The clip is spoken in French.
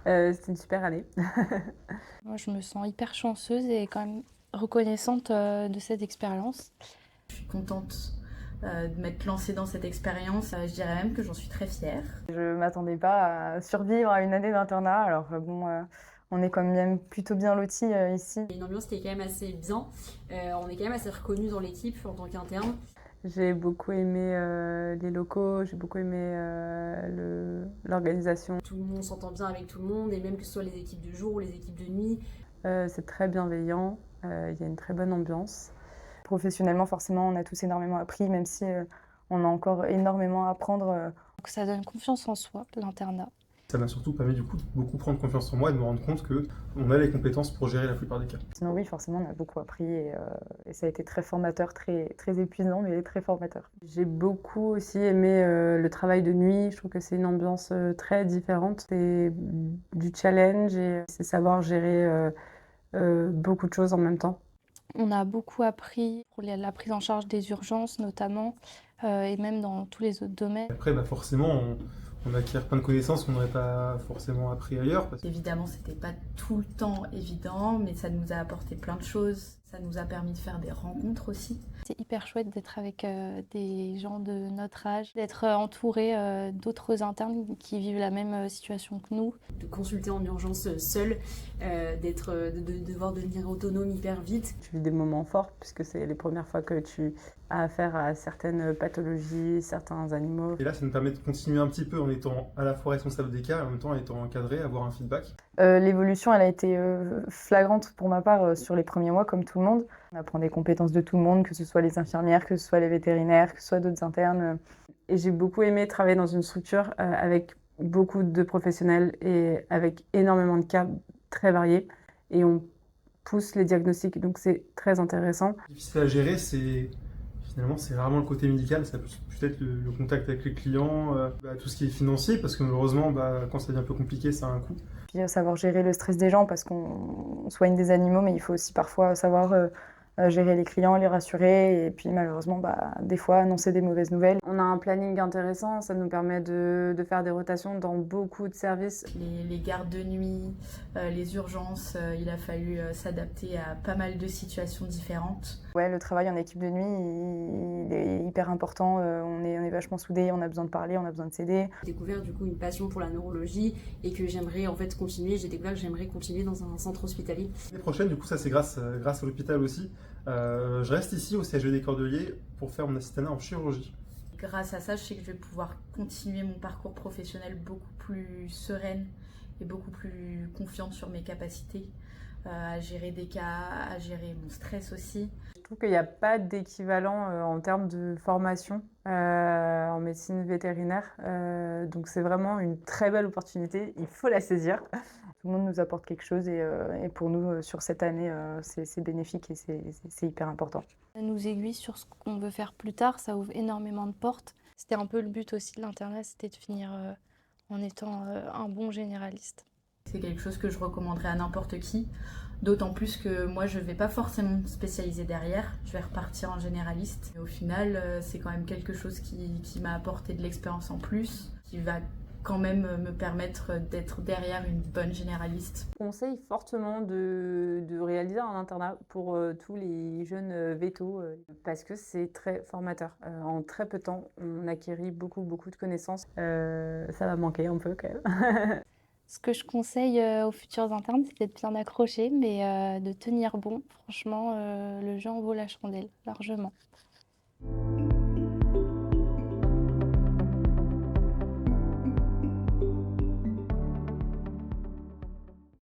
C'était une super année. Moi, je me sens hyper chanceuse et quand même reconnaissante de cette expérience. Je suis contente de m'être lancée dans cette expérience. Je dirais même que j'en suis très fière. Je m'attendais pas à survivre à une année d'internat. Alors bon, on est quand même plutôt bien lotis ici. Une ambiance qui est quand même assez bien. On est quand même assez reconnus dans l'équipe en tant qu'interne. J'ai beaucoup aimé les locaux, j'ai beaucoup aimé l'organisation. Tout le monde s'entend bien avec tout le monde, et même que ce soit les équipes de jour ou les équipes de nuit. C'est très bienveillant, il y a une très bonne ambiance. Professionnellement, forcément, on a tous énormément appris, même si on a encore énormément à apprendre. Donc ça donne confiance en soi, l'internat. Ça m'a surtout permis du coup de beaucoup prendre confiance en moi et de me rendre compte qu'on a les compétences pour gérer la plupart des cas. Sinon oui, forcément, on a beaucoup appris et ça a été très formateur, très épuisant, mais très formateur. J'ai beaucoup aussi aimé le travail de nuit, je trouve que c'est une ambiance très différente. C'est du challenge et c'est savoir gérer beaucoup de choses en même temps. On a beaucoup appris pour la prise en charge des urgences notamment, et même dans tous les autres domaines. Après, forcément, on acquiert plein de connaissances qu'on n'aurait pas forcément appris ailleurs. Évidemment, c'était pas tout le temps évident, mais ça nous a apporté plein de choses. Ça nous a permis de faire des rencontres aussi. C'est hyper chouette d'être avec des gens de notre âge, d'être entouré d'autres internes qui vivent la même situation que nous. De consulter en urgence seul, de devoir devenir autonome hyper vite. Tu vis des moments forts puisque c'est les premières fois que tu as affaire à certaines pathologies, certains animaux. Et là, ça nous permet de continuer un petit peu en étant à la fois responsable des cas et en même temps en étant encadré, avoir un feedback. L'évolution, elle a été flagrante pour ma part sur les premiers mois, comme tout le monde. On apprend des compétences de tout le monde, que ce soit les infirmières, que ce soit les vétérinaires, que ce soit d'autres internes. Et j'ai beaucoup aimé travailler dans une structure avec beaucoup de professionnels et avec énormément de cas très variés. Et on pousse les diagnostics, donc c'est très intéressant. Difficile à gérer, finalement, c'est rarement le côté médical, ça peut être le contact avec les clients, tout ce qui est financier, parce que malheureusement, quand ça devient un peu compliqué, ça a un coût. Puis savoir gérer le stress des gens, parce qu'on soigne des animaux, mais il faut aussi parfois savoir gérer les clients, les rassurer, et puis malheureusement, des fois, annoncer des mauvaises nouvelles. On a un planning intéressant, ça nous permet de faire des rotations dans beaucoup de services. Les gardes de nuit, les urgences, il a fallu s'adapter à pas mal de situations différentes. Ouais, le travail en équipe de nuit, il est hyper important. On est vachement soudés, on a besoin de parler, on a besoin de s'aider. J'ai découvert du coup une passion pour la neurologie et que j'aimerais en fait continuer. J'ai découvert que j'aimerais continuer dans un centre hospitalier. L'année prochaine, du coup, ça c'est grâce à l'hôpital aussi. Je reste ici au CHU des Cordeliers pour faire mon assistanat en chirurgie. Grâce à ça, je sais que je vais pouvoir continuer mon parcours professionnel beaucoup plus sereine et beaucoup plus confiante sur mes capacités à gérer des cas, à gérer mon stress aussi. Je trouve qu'il n'y a pas d'équivalent en termes de formation en médecine vétérinaire. Donc c'est vraiment une très belle opportunité, il faut la saisir. Tout le monde nous apporte quelque chose et pour nous, sur cette année, c'est bénéfique et c'est hyper important. Ça nous aiguille sur ce qu'on veut faire plus tard, ça ouvre énormément de portes. C'était un peu le but aussi de l'internat, c'était de finir en étant un bon généraliste. C'est quelque chose que je recommanderais à n'importe qui, d'autant plus que moi je ne vais pas forcément me spécialiser derrière, je vais repartir en généraliste. Et au final, c'est quand même quelque chose qui m'a apporté de l'expérience en plus, qui va quand même me permettre d'être derrière une bonne généraliste. Je conseille fortement de réaliser un internat pour tous les jeunes vétos parce que c'est très formateur. En très peu de temps, on acquérit beaucoup de connaissances. Ça va manquer un peu quand même. Ce que je conseille aux futurs internes, c'est d'être bien accroché, mais de tenir bon. Franchement, le jeu en vaut la chandelle, largement.